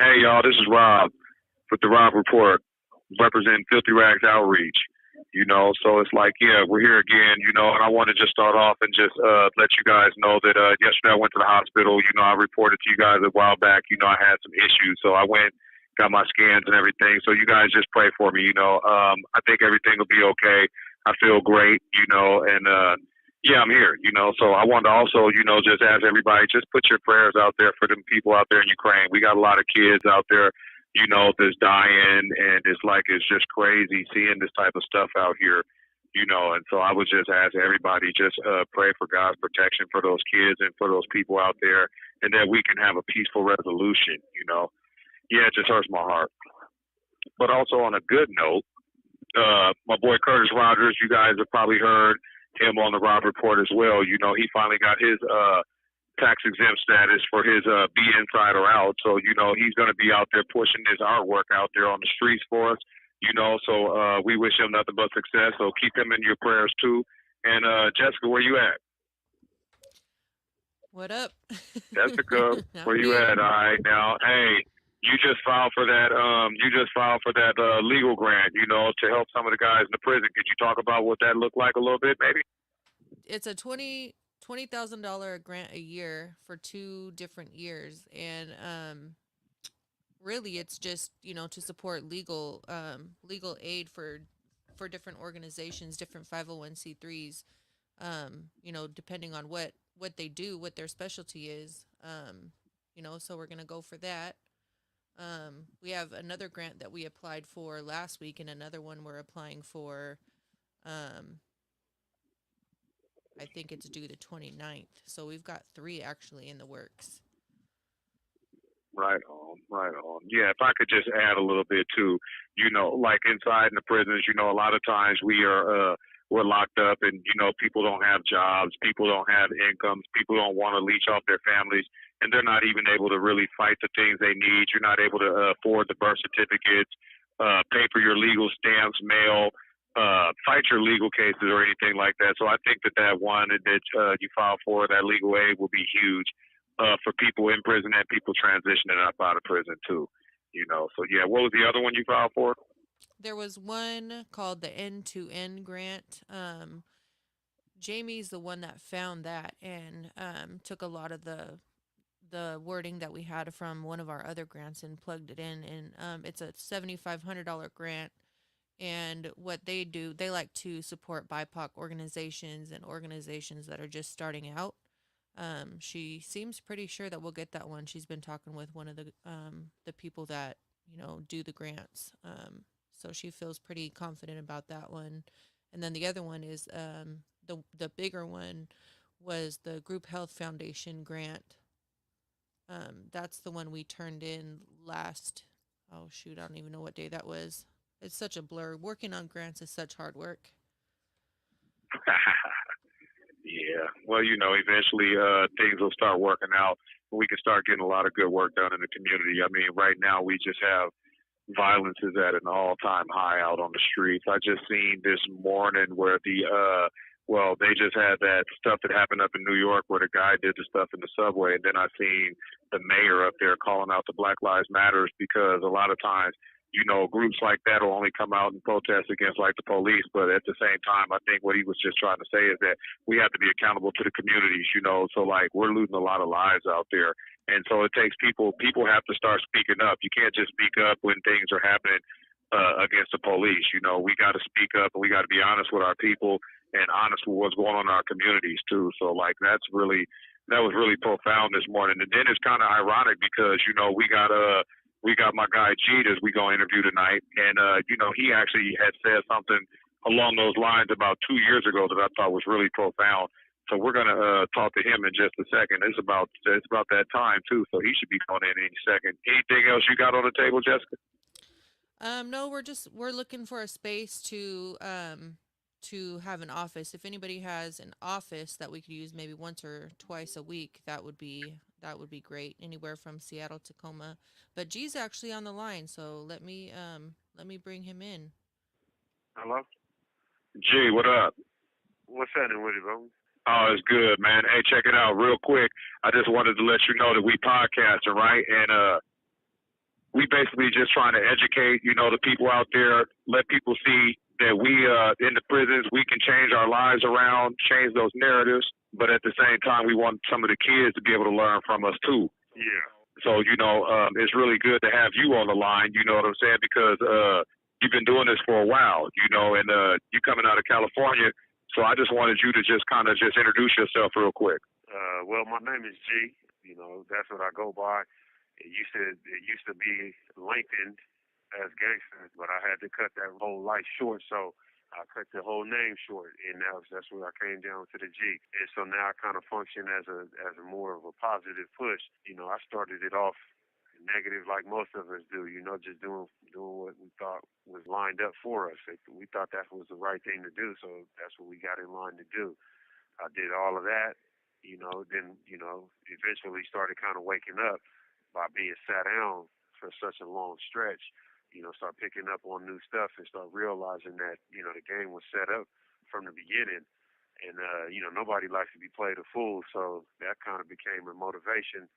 Hey, y'all, this is Rob with the Robb Report, representing Filthy Rags Outreach. So it's like, yeah, we're here again, and I want to just start off and just let you guys know that yesterday I went to the hospital. I reported to you guys a while back, I had some issues. So I went, got my scans and everything. So you guys just pray for me, I think everything will be okay. I feel great, and yeah, I'm here, So I wanted to also, just ask everybody, just put your prayers out there for them people out there in Ukraine. We got a lot of kids out there, that's dying, and it's just crazy seeing this type of stuff out here, And so I would just ask everybody, just pray for God's protection for those kids and for those people out there, and that we can have a peaceful resolution. Yeah, it just hurts my heart. But also on a good note, my boy Curtis Rogers, you guys have probably heard him on the Robb Report as well. He finally got his tax exempt status for his be inside or out. So, he's going to be out there pushing his artwork out there on the streets for us. So we wish him nothing but success. So keep him in your prayers too. And Jessica, where you at? What up? Jessica, where I'm you here. at? All right, now, hey, you just filed for that. You just filed for that legal grant. To help some of the guys in the prison. Could you talk about what that looked like a little bit, maybe? It's a $20,000 grant a year for 2 different years, and really, it's just to support legal aid for different organizations, different 501c3s. Depending on what they do, what their specialty is. So we're gonna go for that. We have another grant that we applied for last week, and another one we're applying for. Um, I think it's due the 29th. So we've got three actually in the works. Right on, right on. Yeah, if I could just add a little bit too, like inside in the prisons, a lot of times we're locked up and people don't have jobs, people don't have incomes, people don't want to leech off their families, and they're not even able to really fight the things they need. You're not able to afford the birth certificates, pay for your legal stamps, mail, fight your legal cases or anything like that. So I think that one that you filed for, that legal aid, will be huge for people in prison and people transitioning up out of prison too. So yeah, what was the other one you filed for? There was one called the End to End grant. Jamie's the one that found that and took a lot of the wording that we had from one of our other grants and plugged it in. And it's a $7,500 grant. And what they do, they like to support BIPOC organizations and organizations that are just starting out. She seems pretty sure that we'll get that one. She's been talking with one of the people that do the grants. So she feels pretty confident about that one. And then the other one is the bigger one was the Group Health Foundation grant. That's the one we turned in last. Oh shoot, I don't even know what day that was. It's such a blur. Working on grants is such hard work. Yeah. Well, eventually things will start working out. We can start getting a lot of good work done in the community. I mean, right now we just have violence is at an all-time high out on the streets. I just seen this morning where they just had that stuff that happened up in New York where the guy did the stuff in the subway, and then I seen the mayor up there calling out the Black Lives Matters because a lot of times, groups like that will only come out and protest against like the police, but at the same time, I think what he was just trying to say is that we have to be accountable to the communities, So like we're losing a lot of lives out there, and so it takes people. People have to start speaking up. You can't just speak up when things are happening against the police. We got to speak up and we got to be honest with our people and honest with what's going on in our communities too. So like that was really profound this morning. And then it's kind of ironic because we got my guy Jeet as we go interview tonight, and he actually had said something along those lines about 2 years ago that I thought was really profound. So we're gonna talk to him in just a second. It's about that time too, so he should be going in any second. Anything else you got on the table, Jessica? No, we're looking for a space to have an office. If anybody has an office that we could use maybe once or twice a week, that would be great. Anywhere from Seattle, Tacoma. But G's actually on the line, so let me bring him in. Hello? G, what up? What's happening with it, bro? Oh, it's good, man. Hey, check it out real quick. I just wanted to let you know that we podcasting, right? And we basically just trying to educate, the people out there, let people see that we in the prisons we can change our lives around, change those narratives, but at the same time we want some of the kids to be able to learn from us too. Yeah. So it's really good to have you on the line. You know what I'm saying? Because you've been doing this for a while, and you coming out of California. So I just wanted you to just kind of just introduce yourself real quick. Well, my name is G. That's what I go by. It used to be lengthened as gangster, but I had to cut that whole life short. So I cut the whole name short, and that's where I came down to the G. And so now I kind of function as a more of a positive push. I started it off negative like most of us do. Just doing what we thought was lined up for us. We thought that was the right thing to do, so that's what we got in line to do. I did all of that. Then eventually started kind of waking up by being sat down for such a long stretch. Start picking up on new stuff and start realizing that, the game was set up from the beginning. And, nobody likes to be played a fool. So that kind of became a motivation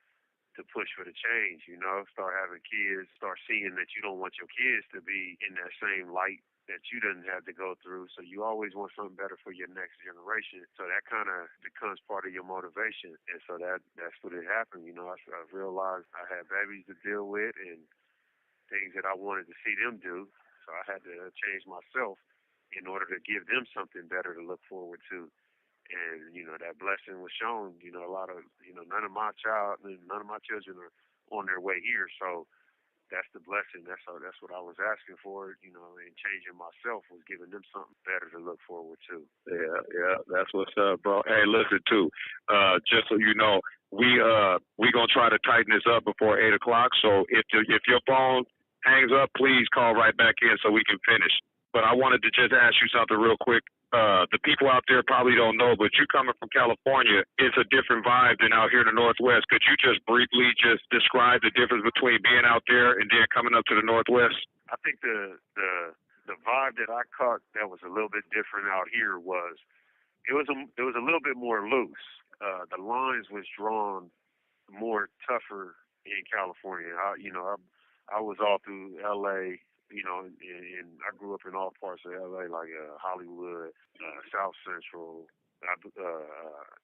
to push for the change, start having kids, start seeing that you don't want your kids to be in that same light that you didn't have to go through. So you always want something better for your next generation. So that kind of becomes part of your motivation. And so that's what it happened. I realized I had babies to deal with and things that I wanted to see them do. So I had to change myself in order to give them something better to look forward to. And, that blessing was shown. A lot of, none of my children are on their way here. So that's the blessing. That's what I was asking for, and changing myself was giving them something better to look forward to. Yeah, that's what's up, bro. Hey, listen too. Just so you know, we gonna try to tighten this up before 8:00. So if your phone hangs up, please call right back in so we can finish. But I wanted to just ask you something real quick. The people out there probably don't know, but you coming from California, it's a different vibe than out here in the Northwest. Could you just briefly just describe the difference between being out there and then coming up to the Northwest? I think the vibe that I caught that was a little bit different out here was it was a little bit more loose. The lines was drawn more tougher in California. I was all through L.A. And I grew up in all parts of L.A., like Hollywood, South Central,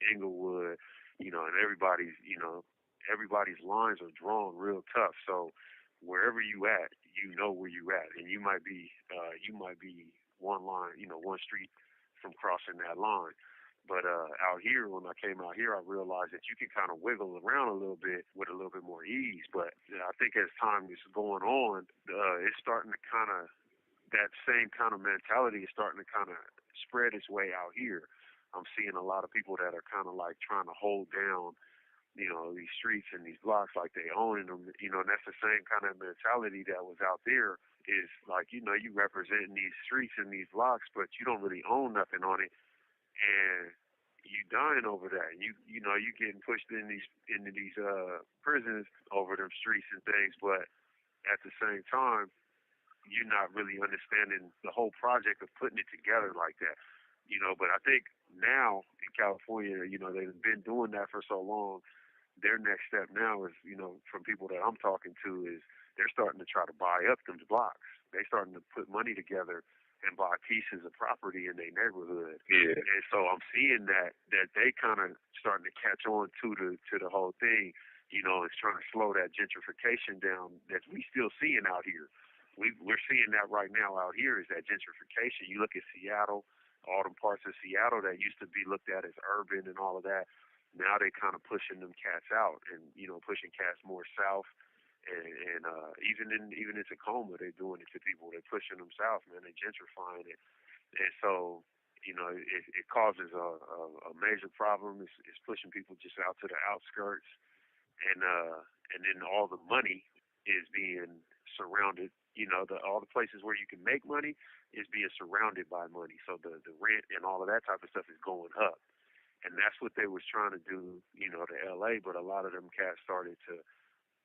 Inglewood, and everybody's lines are drawn real tough. So wherever you at, where you at, and you might be one line, one street from crossing that line. But out here, when I came out here, I realized that you can kind of wiggle around a little bit with a little bit more ease. But I think as time is going on, it's starting to kind of, that same kind of mentality is starting to kind of spread its way out here. I'm seeing a lot of people that are kind of like trying to hold down, these streets and these blocks like they own them, and that's the same kind of mentality that was out there is like, you representing these streets and these blocks, but you don't really own nothing on it. And you dying over that. You getting pushed into these prisons over them streets and things, but at the same time, you're not really understanding the whole project of putting it together like that. But I think now in California, they've been doing that for so long. Their next step now is, from people that I'm talking to, is they're starting to try to buy up them blocks. They're starting to put money together and buy pieces of property in their neighborhood. Yeah. And so I'm seeing that they kind of starting to catch on to the whole thing. It's trying to slow that gentrification down that we still seeing out here. We're seeing that right now out here is that gentrification. You look at Seattle, all them parts of Seattle that used to be looked at as urban and all of that. Now they kind of pushing them cats out and pushing cats more south. And even in Tacoma, they're doing it to people. They're pushing them south, man. They're gentrifying it, and so it causes a major problem. It's pushing people just out to the outskirts, and then all the money is being surrounded. All the places where you can make money is being surrounded by money. So the rent and all of that type of stuff is going up, and that's what they was trying to do, to L.A. But a lot of them cats started to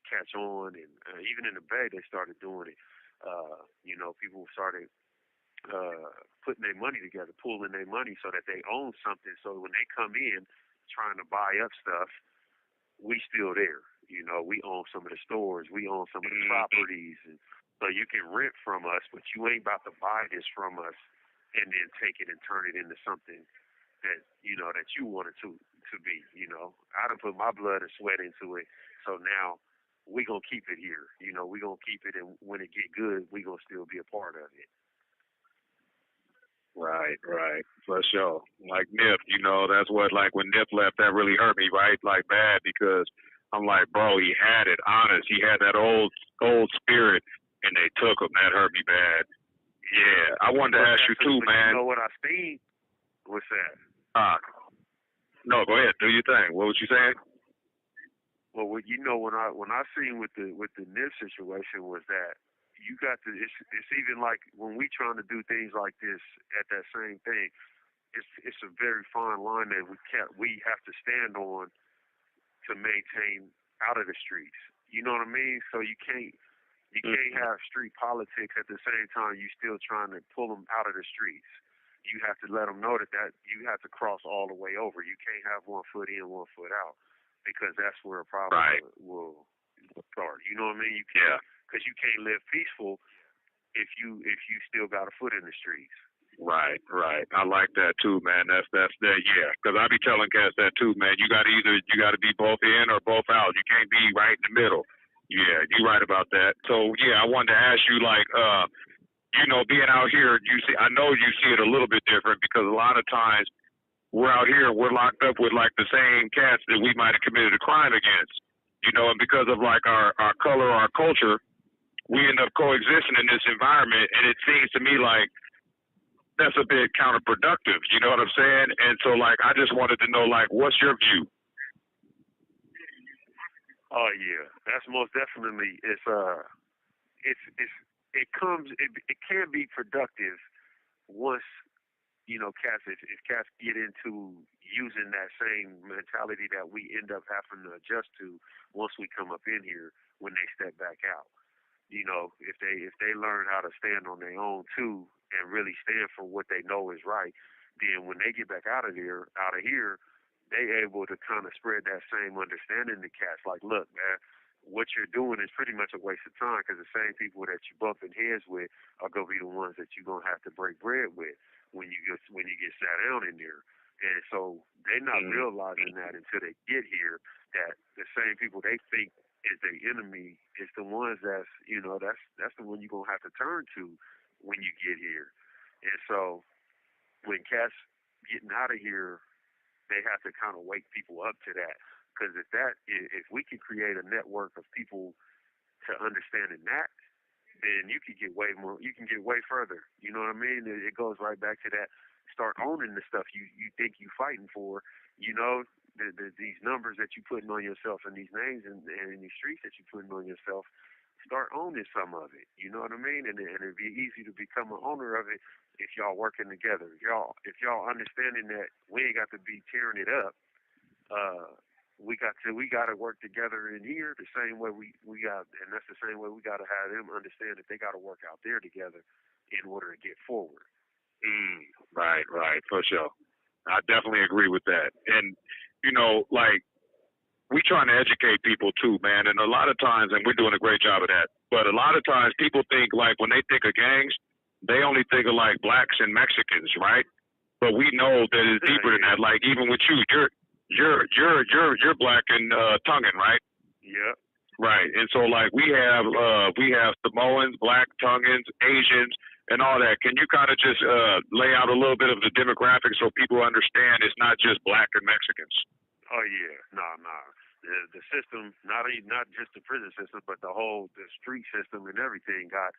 catch on, and even in the Bay they started doing it. People started putting their money together, pooling their money so that they own something, so when they come in trying to buy up stuff, we still there. You know, we own some of the stores, we own some of the properties, and so you can rent from us, but you ain't about to buy this from us and then take it and turn it into something that that you want it to be. I done put my blood and sweat into it, so now we gonna keep it here. We gonna keep it, and when it get good, we gonna still be a part of it. Right, right, for sure. Like Nip, that's what, like, when Nip left, that really hurt me, right? Like, bad, because I'm like, bro, he had it, honest. He had that old spirit, and they took him. That hurt me bad. Yeah, I wanted to ask you too, man. You know what I seen? What's that? No, go ahead, do your thing. What was you saying? Well, when I seen with the Nip situation was that you got to. It's even like when we trying to do things like this at that same thing. It's a very fine line that we have to stand on to maintain out of the streets. You know what I mean? So you can't have street politics at the same time you still trying to pull them out of the streets. You have to let them know that you have to cross all the way over. You can't have 1 foot in, 1 foot out, because that's where a problem will start. You know what I mean? You can't, because you can't live peaceful if you still got a foot in the streets. Right, right. I like that too, man. That's that. Yeah, because I be telling cats that too, man. You got to be both in or both out. You can't be right in the middle. Yeah, you're right about that. So yeah, I wanted to ask you, like, being out here, I know you see it a little bit different, because a lot of times we're out here and we're locked up with, like, the same cats that we might have committed a crime against, and because of, like, our color, our culture, we end up coexisting in this environment, and it seems to me like that's a bit counterproductive. You know what I'm saying? And so, like, I just wanted to know, like, what's your view? Oh yeah, that's most definitely. It can be productive once cats, if cats get into using that same mentality that we end up having to adjust to once we come up in here when they step back out. If they learn how to stand on their own too and really stand for what they know is right, then when they get back out of here, they able to kind of spread that same understanding to cats. Like, look, man, what you're doing is pretty much a waste of time, because the same people that you bumping heads with are gonna be the ones that you're gonna have to break bread with when you get sat down in there. And so they're not realizing that until they get here, that the same people they think is their enemy is the ones that's the one you're gonna have to turn to when you get here. And so when cats getting out of here, they have to kind of wake people up to that. Because if we can create a network of people to understanding that, then you can get way more. You can get way further. You know what I mean? It goes right back to that. Start owning the stuff you think you fighting for. These numbers that you putting on yourself, and these names and these streets that you putting on yourself. Start owning some of it. You know what I mean? And it'd be easy to become an owner of it if y'all working together. If y'all understanding that we ain't got to be tearing it up. We got to work together in here the same way we got, and that's the same way we got to have them understand that they got to work out there together in order to get forward. Right, for sure. I definitely agree with that. And like, we trying to educate people too, man. And a lot of times, and we're doing a great job of that, but a lot of times people think, like, when they think of gangs, they only think of, like, blacks and Mexicans, right? But we know that it's deeper than that. Like, even with you, you're black and Tongan, right? Yeah. Right. And so, like, we have Samoans, black, Tongans, Asians, and all that. Can you kind of just lay out a little bit of the demographics so people understand it's not just black and Mexicans? Oh yeah, no. The system, not just the prison system, but the street system and everything got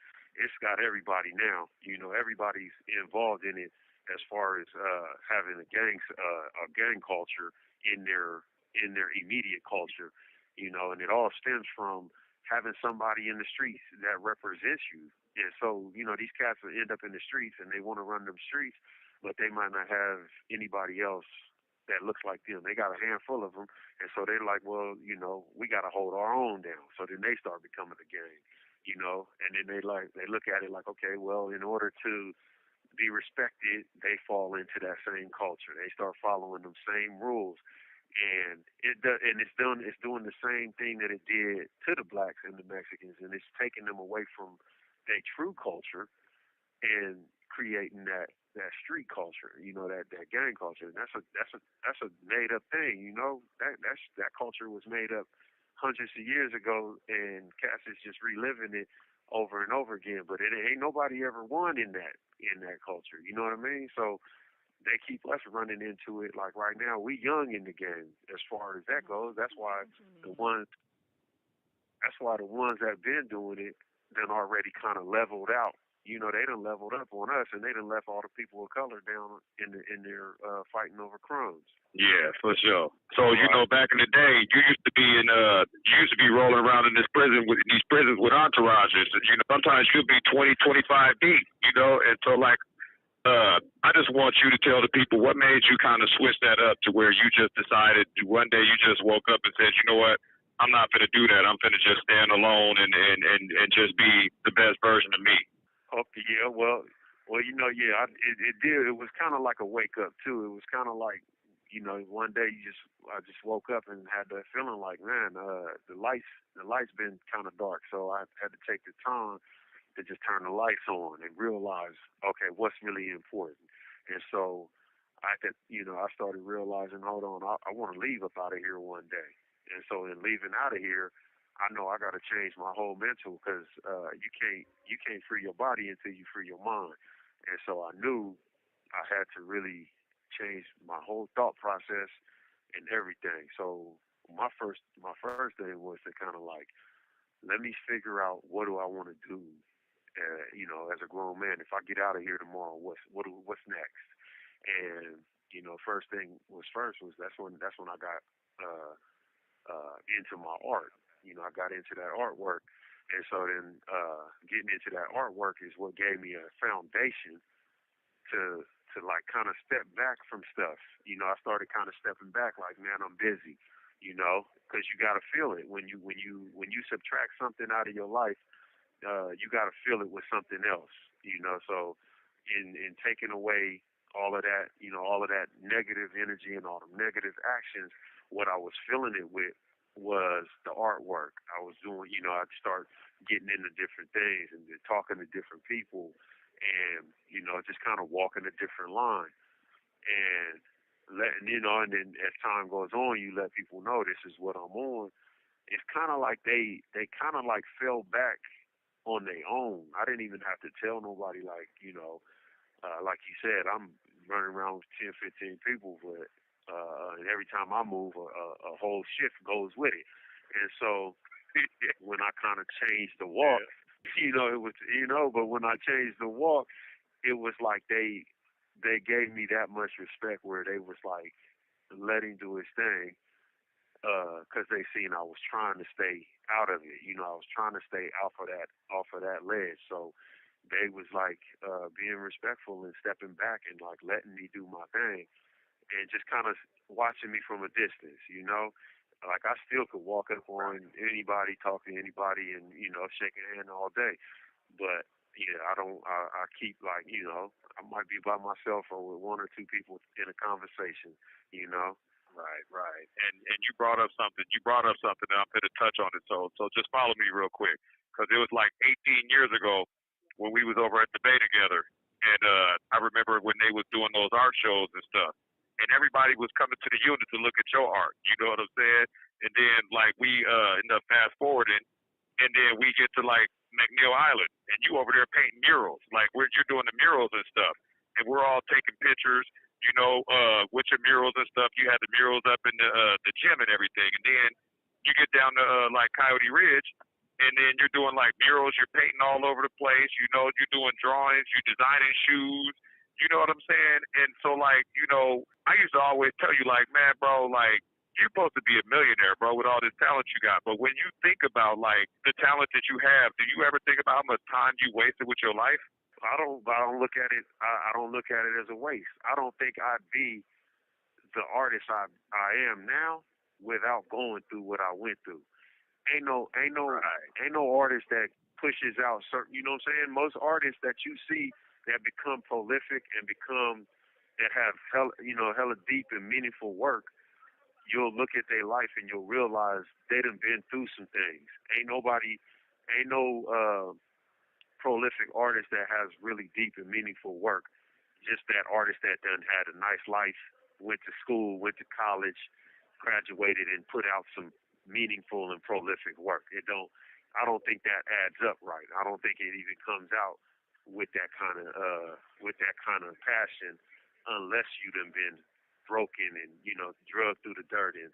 everybody now. Everybody's involved in it as far as having a gang culture in their immediate culture. And it all stems from having somebody in the streets that represents you. And so, these cats will end up in the streets and they want to run them streets, but they might not have anybody else that looks like them. They got a handful of them, and so they're like, well, we got to hold our own down. So then they start becoming a gang, and then they look at it like, okay, well, in order to be respected, they fall into that same culture. They start following them same rules. and it's doing the same thing that it did to the blacks and the Mexicans, and it's taking them away from their true culture and creating that street culture, that gang culture. And that's a made up thing, that culture was made up hundreds of years ago, and cats is just reliving it over and over again. But it ain't nobody ever won in that culture. You know what I mean? So they keep us running into it. Like right now, we young in the game as far as that goes. The ones that's why the ones that been doing it done already kind of leveled out. They done leveled up on us, and they done left all the people of color down in their fighting over crumbs. Yeah, for sure. So back in the day, you used to be you used to be rolling around in these prisons with entourages. Sometimes you'll be 20, 25 deep. And so like, I just want you to tell the people what made you kind of switch that up to where you just decided one day you just woke up and said, you know what, I'm not gonna do that. I'm gonna just stand alone and just be the best version of me. Okay, yeah, yeah, it did. It was kind of like a wake up too. It was kind of like, one day I just woke up and had that feeling like, man, the lights been kind of dark, so I had to take the time to just turn the lights on and realize, okay, what's really important. And so I started realizing, hold on, I want to leave up out of here one day. And so in leaving out of here, I know I got to change my whole mental, because you can't free your body until you free your mind. And so I knew I had to really change my whole thought process and everything. So my first thing was to kind of like, let me figure out, what do I want to do, as a grown man. If I get out of here tomorrow, what's next? And first thing was first was that's when I got into my art. I got into that artwork, and so then getting into that artwork is what gave me a foundation to like kind of step back from stuff. I started kind of stepping back, like, man, I'm busy, because you got to feel it when you subtract something out of your life. You got to fill it with something else. So in taking away all of that, all of that negative energy and all the negative actions, what I was filling it with was the artwork. I was doing, I'd start getting into different things and talking to different people, and, just kind of walking a different line, and and then as time goes on, you let people know this is what I'm on. It's kind of like they kind of like fell back on their own. I didn't even have to tell nobody, like, like you said, I'm running around with 10, 15 people, but and every time I move, a whole shift goes with it. And so when I kind of changed the walk, it was, but when I changed the walk, it was like they gave me that much respect, where they was like, let him do his thing, because they seen I was trying to stay out of it. I was trying to stay off of that ledge. So they was like being respectful and stepping back and like letting me do my thing, and just kind of watching me from a distance. Like I still could walk up on anybody, talk to anybody, and shake a hand all day. But yeah, I don't. I keep like, I might be by myself or with one or two people in a conversation. Right. And you brought up something. And I'm going to touch on it. So just follow me real quick, because it was like 18 years ago when we was over at the Bay together, and I remember when they was doing those art shows and stuff, and everybody was coming to the unit to look at your art. You know what I'm saying? And then like we end up fast forwarding, and then we get to like McNeil Island, and you over there painting murals, like where you're doing the murals and stuff, and we're all taking pictures, with your murals and stuff. You had the murals up in the gym and everything, and then you get down to like Coyote Ridge, and then you're doing like murals, you're painting all over the place, you're doing drawings, you're designing shoes, you know what I'm saying? And so like, I used to always tell you like, man, bro, like, you're supposed to be a millionaire, bro, with all this talent you got. But when you think about like the talent that you have, do you ever think about how much time you wasted with your life? I don't look at it. I don't look at it as a waste. I don't think I'd be the artist I am now without going through what I went through. Ain't no artist that pushes out certain. You know what I'm saying? Most artists that you see that become prolific and that have hella deep and meaningful work, you'll look at their life and you'll realize they done been through some things. Ain't no prolific artist that has really deep and meaningful work. Just that artist that done had a nice life, went to school, went to college, graduated, and put out some meaningful and prolific work. It don't. I don't think that adds up right. I don't think it even comes out with that kind of passion unless you done been broken and drugged through the dirt and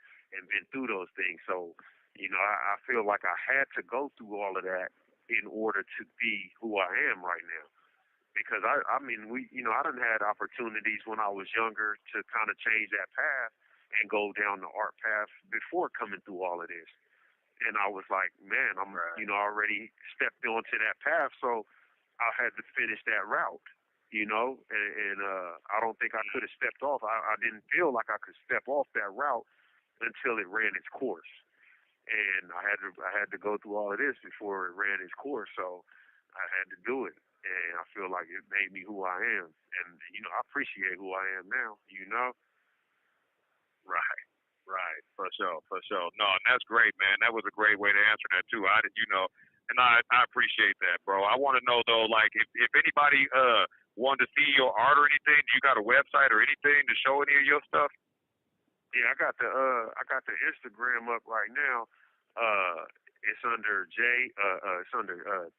been through those things. So I feel like I had to go through all of that in order to be who I am right now. Because I mean, I done had opportunities when I was younger to kind of change that path and go down the art path before coming through all of this. And I was like, man, I'm, Right. already stepped onto that path, so I had to finish that route, and I don't think I could have stepped off. I didn't feel like I could step off that route until it ran its course. And I had to go through all of this before it ran its course, so I had to do it. And I feel like it made me who I am. And, I appreciate who I am now. Right. Right. For sure. For sure. No, and that's great, man. That was a great way to answer that too. And I appreciate that, bro. I want to know though, like if anybody wanted to see your art or anything, do you got a website or anything to show any of your stuff? Yeah, I got the Instagram up right now. It's under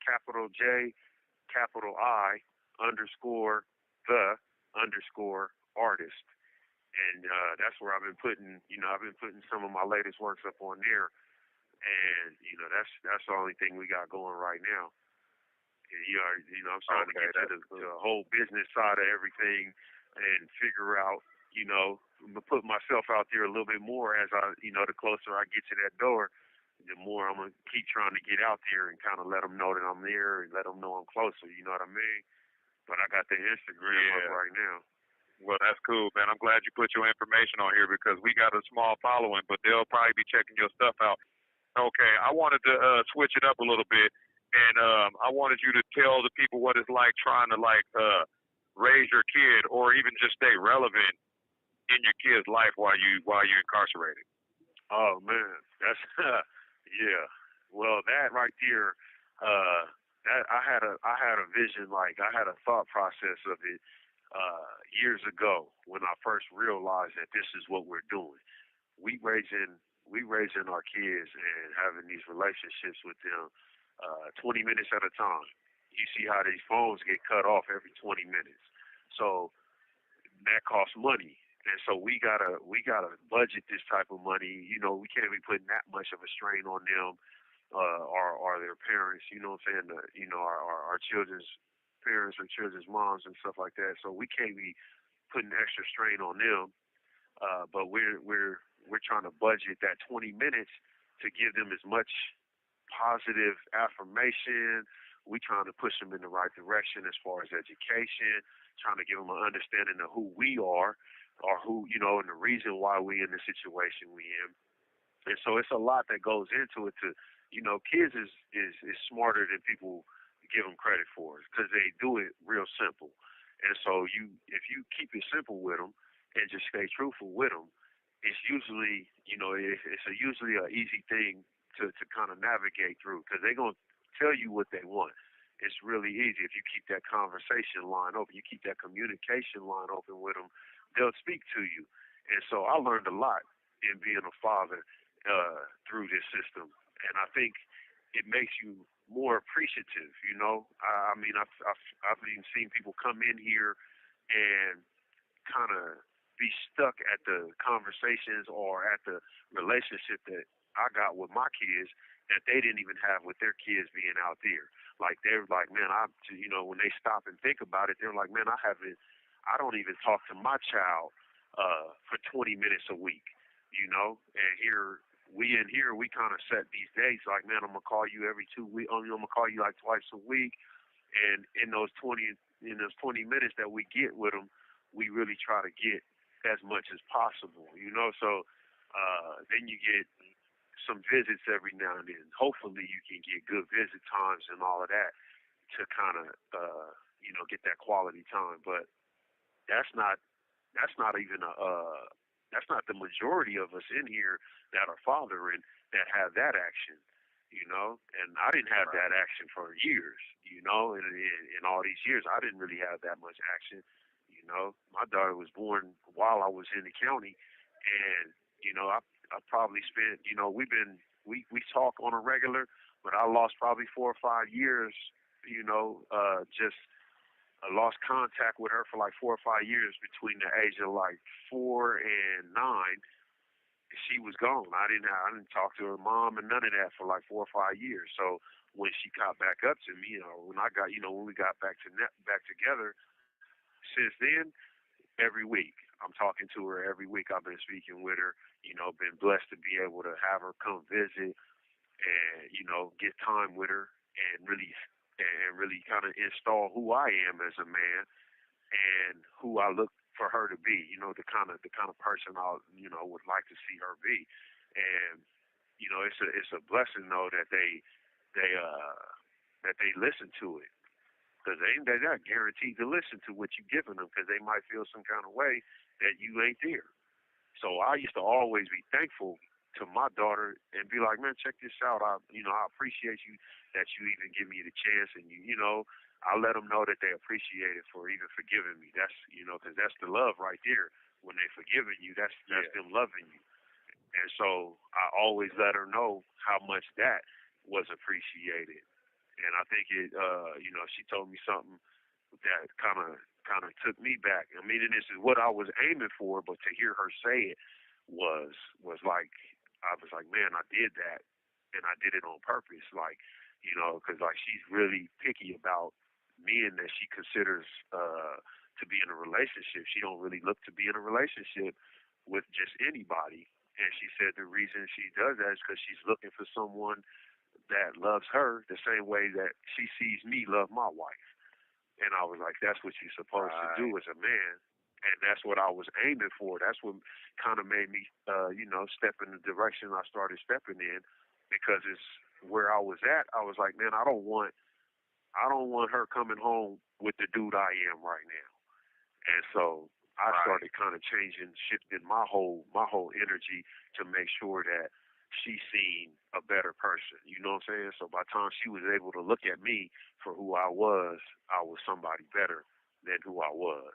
capital J, capital I, underscore the underscore artist. And that's where I've been putting some of my latest works up on there. And that's the only thing we got going right now. And, I'm trying to Okay, get to that's the cool. whole business side of everything and figure out, put myself out there a little bit more as the closer I get to that door, the more I'm gonna keep trying to get out there and kind of let them know that I'm there and let them know I'm closer. You know what I mean? But I got the Instagram up Yeah. right now. Well, that's cool, man. I'm glad you put your information on here because we got a small following, but they'll probably be checking your stuff out. Okay, I wanted to switch it up a little bit, and I wanted you to tell the people what it's like trying to raise your kid, or even just stay relevant in your kid's life while you're incarcerated. Oh man, that's yeah. Well, that right there, that I had a vision, like I had a thought process of it years ago when I first realized that this is what we're doing. We raising our kids and having these relationships with them 20 minutes at a time. You see how these phones get cut off every 20 minutes. So that costs money. And so we gotta budget this type of money. We can't be putting that much of a strain on them, or their parents. You know what I'm saying? Our children's parents or children's moms and stuff like that. So we can't be putting extra strain on them. But we're trying to budget that 20 minutes to give them as much positive affirmation. We trying to push them in the right direction as far as education, trying to give them an understanding of who we are, or and the reason why we in the situation we in. And so it's a lot that goes into it. Kids is smarter than people give them credit for because they do it real simple. And so if you keep it simple with them and just stay truthful with them, it's usually usually a easy thing to kind of navigate through because they're gonna tell you what they want. It's really easy if you keep that conversation line open, you keep that communication line open with them, they'll speak to you. And so I learned a lot in being a father through this system, and I think it makes you more appreciative. I mean, I've even seen people come in here and kind of be stuck at the conversations or at the relationship that I got with my kids that they didn't even have with their kids being out there. Like they're like, man, when they stop and think about it, they're like, man, I don't even talk to my child for 20 minutes a week, and we kind of set these dates like, man, I'm gonna call you every 2 weeks. I'm gonna call you like twice a week, and in those 20 minutes that we get with them, we really try to get as much as possible, So then you get some visits every now and then. Hopefully, you can get good visit times and all of that to kind of get that quality time. But that's not even the majority of us in here that are fathering that have that action, And I didn't have that action for years, in all these years, I didn't really have that much action. My daughter was born while I was in the county, and I probably spent, we talk on a regular, but I lost probably 4 or 5 years, just I lost contact with her for like 4 or 5 years between the age of like 4 and 9. She was gone. I didn't talk to her mom and none of that for like 4 or 5 years. So when she got back up to me, when we got back together, since then, every week I'm talking to her every week. I've been speaking with her. Been blessed to be able to have her come visit and get time with her and really kind of install who I am as a man and who I look for her to be. The kind of person I would like to see her be. And it's a blessing though that they listen to it, because they're not guaranteed to listen to what you're giving them, because they might feel some kind of way that you ain't there. So I used to always be thankful to my daughter and be like, man, check this out. I appreciate you that you even give me the chance, and I let them know that they appreciate it for even forgiving me. That's because that's the love right there. When they forgiving you, that's them loving you. And so I always let her know how much that was appreciated. And I think she told me something that kind of took me back. I mean, and this is what I was aiming for, but to hear her say it was like, I was like, man, I did that, and I did it on purpose, like, because like she's really picky about men that she considers to be in a relationship. She don't really look to be in a relationship with just anybody. And she said the reason she does that is because she's looking for someone that loves her the same way that she sees me love my wife. And I was like, that's what you're supposed to do as a man. And that's what I was aiming for. That's what kind of made me, step in the direction I started stepping in, because it's where I was at. I was like, man, I don't want her coming home with the dude I am right now. And so I started kind of shifting my whole energy to make sure that she seen a better person. You know what I'm saying? So by the time she was able to look at me for who I was somebody better than who I was.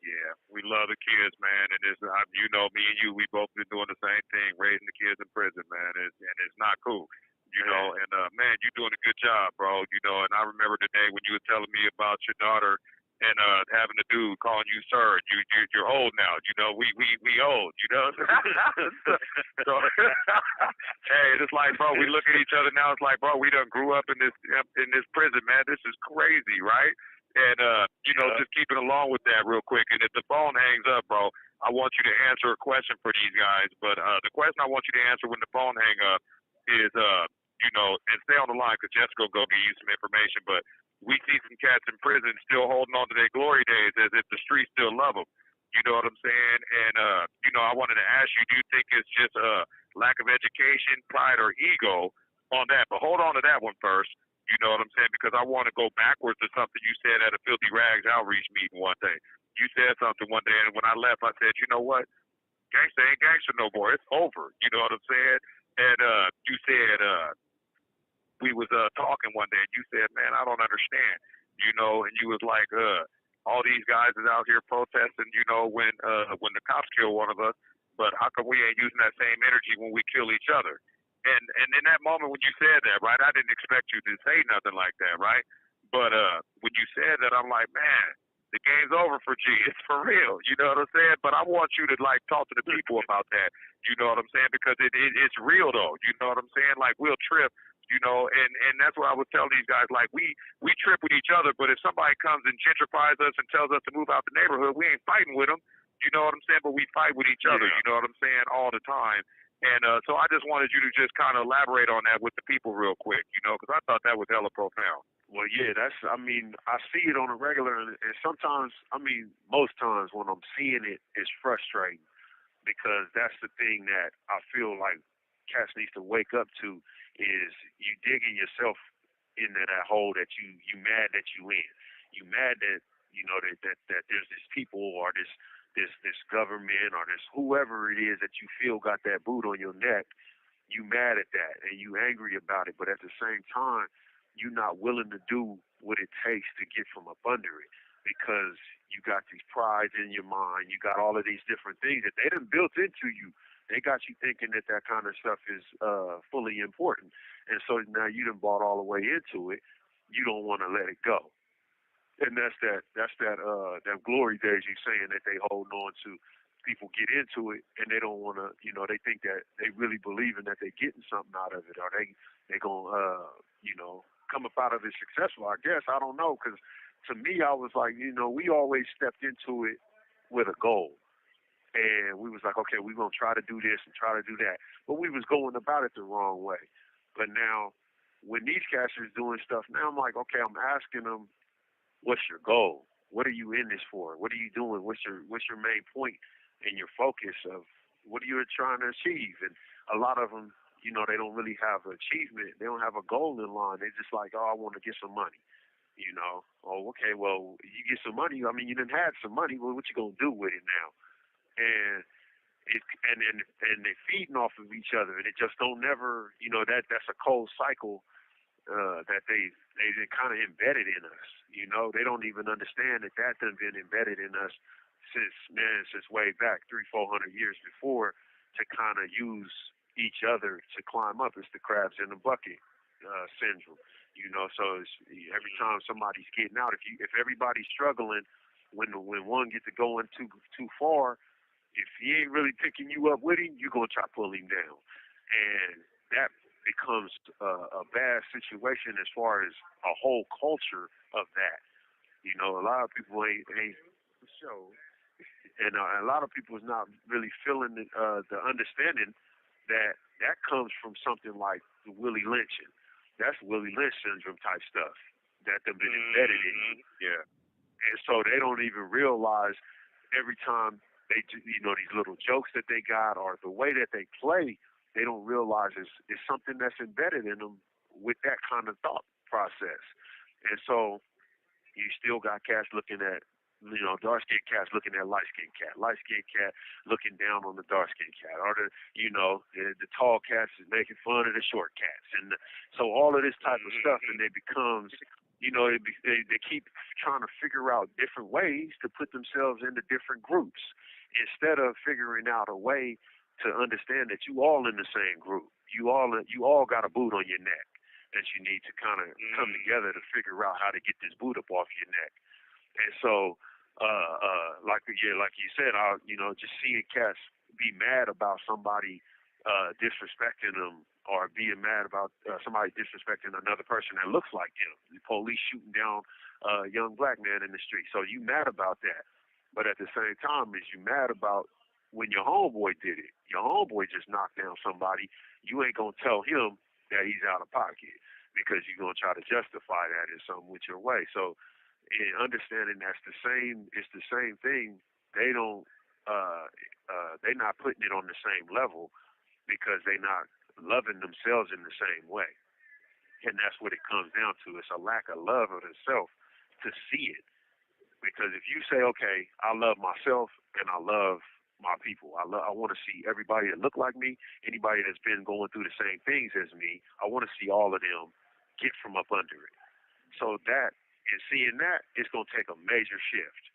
Yeah, we love the kids, man, and me and you, we both been doing the same thing, raising the kids in prison, man, and it's not cool, and man, you're doing a good job, bro, and I remember the day when you were telling me about your daughter and having a dude calling you sir. You're old now, we old, so hey, it's like, bro, we look at each other now, it's like, bro, we done grew up in this prison, man. This is crazy, right? And just keeping along with that real quick. And if the phone hangs up, bro, I want you to answer a question for these guys. But the question I want you to answer when the phone hang up is, and stay on the line, because Jessica will go give you some information. But we see some cats in prison still holding on to their glory days as if the streets still love them. You know what I'm saying? And I wanted to ask you, do you think it's just a lack of education, pride, or ego on that? But hold on to that one first. You know what I'm saying? Because I want to go backwards to something you said at a Filthy Rags outreach meeting one day. You said something one day, and when I left, I said, you know what? Gangsta ain't gangsta no more. It's over. You know what I'm saying? And you said we was talking one day, and you said, man, I don't understand. And you was like, all these guys is out here protesting, when the cops kill one of us, but how come we ain't using that same energy when we kill each other? And in that moment when you said that, right, I didn't expect you to say nothing like that, right? But when you said that, I'm like, man, the game's over for G. It's for real. You know what I'm saying? But I want you to like talk to the people about that. You know what I'm saying? Because it's real though. You know what I'm saying? Like we'll trip. And that's what I would tell these guys. Like we trip with each other, but if somebody comes and gentrifies us and tells us to move out the neighborhood, we ain't fighting with them. You know what I'm saying? But we fight with each other. You know what I'm saying? All the time. And so I just wanted you to just kind of elaborate on that with the people real quick, because I thought that was hella profound. Well, yeah, I see it on a regular, and sometimes, most times when I'm seeing it, it's frustrating, because that's the thing that I feel like cats needs to wake up to, is you digging yourself into that hole that you mad that you in. You mad that, you know, that there's this people or this government or this whoever it is that you feel got that boot on your neck. You mad at that and you angry about it, but at the same time, you're not willing to do what it takes to get from up under it because you got these prides in your mind. You got all of these different things that they done built into you. They got you thinking that that kind of stuff is fully important, and so now you done bought all the way into it. You don't want to let it go, and that glory days you saying that they hold on to. People get into it and they don't want to, you know, they think that they really believe in that they're getting something out of it, or they gonna, you know, come up out of it successful. I guess I don't know, because to me I was like, you know, we always stepped into it with a goal, and we was like, okay, we're gonna try to do this and try to do that, but we was going about it the wrong way. But now, when these cats is doing stuff, now I'm like, okay, I'm asking them, what's your goal? What are you in this for? What are you doing? What's your main point and your focus of what are you trying to achieve? And a lot of them, you know, they don't really have an achievement. They don't have a goal in line. They just like, oh, I want to get some money. You know, oh, okay, well, you get some money. I mean, you didn't have some money. Well, what you gonna do with it now? And and they're feeding off of each other, and it just don't never, you know, that's a cold cycle that they kind of embedded in us. You know, they don't even understand that done been embedded in us since way back 300-400 years before, to kind of use each other to climb up. It's the crabs in the bucket syndrome. You know, so it's, every time somebody's getting out, if everybody's struggling, when one gets to going too far, if he ain't really picking you up with him, you're gonna try to pull him down, and that becomes a bad situation as far as a whole culture of that. You know, a lot of people ain't for sure, and a lot of people is not really feeling the understanding that comes from something like the Willie lynching. That's Willie Lynch syndrome type stuff that they've been embedded in you. Yeah. And so they don't even realize every time they, you know, these little jokes that they got or the way that they play, they don't realize it's something that's embedded in them with that kind of thought process. And so you still got cats looking at, you know, dark-skinned cats looking at light-skinned cat, light-skinned cat looking down on the dark-skinned cat, or the tall cats is making fun of the short cats, and so all of this type of stuff, and it becomes, you know, they keep trying to figure out different ways to put themselves into different groups instead of figuring out a way to understand that you all in the same group, you all got a boot on your neck that you need to kind of come together to figure out how to get this boot up off your neck. And so, like you said, just seeing cats be mad about somebody disrespecting them, or being mad about somebody disrespecting another person that looks like him. The police shooting down a young black man in the street. So you mad about that. But at the same time, is you mad about when your homeboy did it. Your homeboy just knocked down somebody. You ain't going to tell him that he's out of pocket, because you're going to try to justify that in some with your way. So, and understanding it's the same thing. They don't, they're not putting it on the same level because they're not loving themselves in the same way. And that's what it comes down to. It's a lack of love of themselves to see it. Because if you say, okay, I love myself and I love my people. I want to see everybody that look like me, anybody that's been going through the same things as me. I want to see all of them get from up under it. So that, and seeing that, it's going to take a major shift.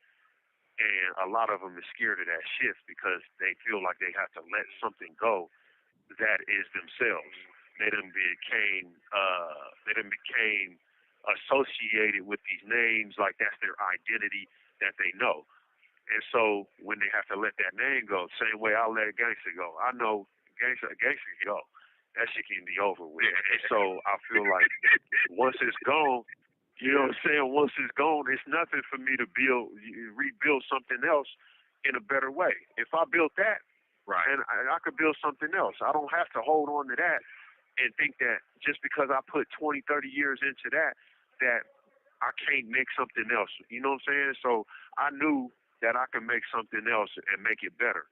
And a lot of them is scared of that shift because they feel like they have to let something go that is themselves. They done became associated with these names, like that's their identity that they know. And so when they have to let that name go, same way I let gangster go. I know gangster can go. That shit can be over with. And so I feel like once it's gone, you know what I'm saying? Once it's gone, it's nothing for me to rebuild something else in a better way. If I built that, right, and I could build something else. I don't have to hold on to that and think that just because I put 20, 30 years into that I can't make something else. You know what I'm saying? So I knew that I could make something else and make it better.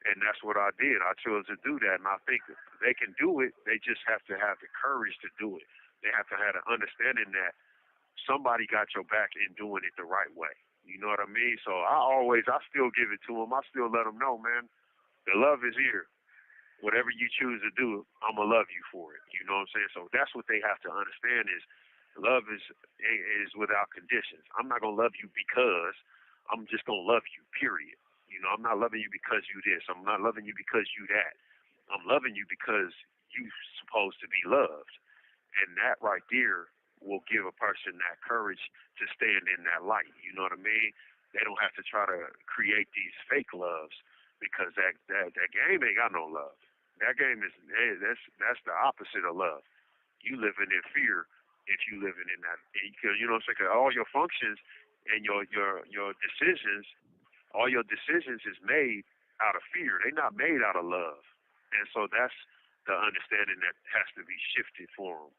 And that's what I did. I chose to do that. And I think they can do it. They just have to have the courage to do it. They have to have an understanding that somebody got your back in doing it the right way. You know what I mean? So I still give it to them. I still let them know, man, the love is here. Whatever you choose to do, I'm gonna love you for it. You know what I'm saying? So that's what they have to understand is love is without conditions. I'm not gonna love you because I'm just gonna love you. Period. You know, I'm not loving you because you this. I'm not loving you because you that. I'm loving you because you supposed to be loved, and that right there will give a person that courage to stand in that light. You know what I mean? They don't have to try to create these fake loves because that game ain't got no love. That game is that's the opposite of love. You living in fear if you living in that. You know what I'm saying? 'Cause all your functions and your decisions, all your decisions is made out of fear. They're not made out of love. And so that's the understanding that has to be shifted for them.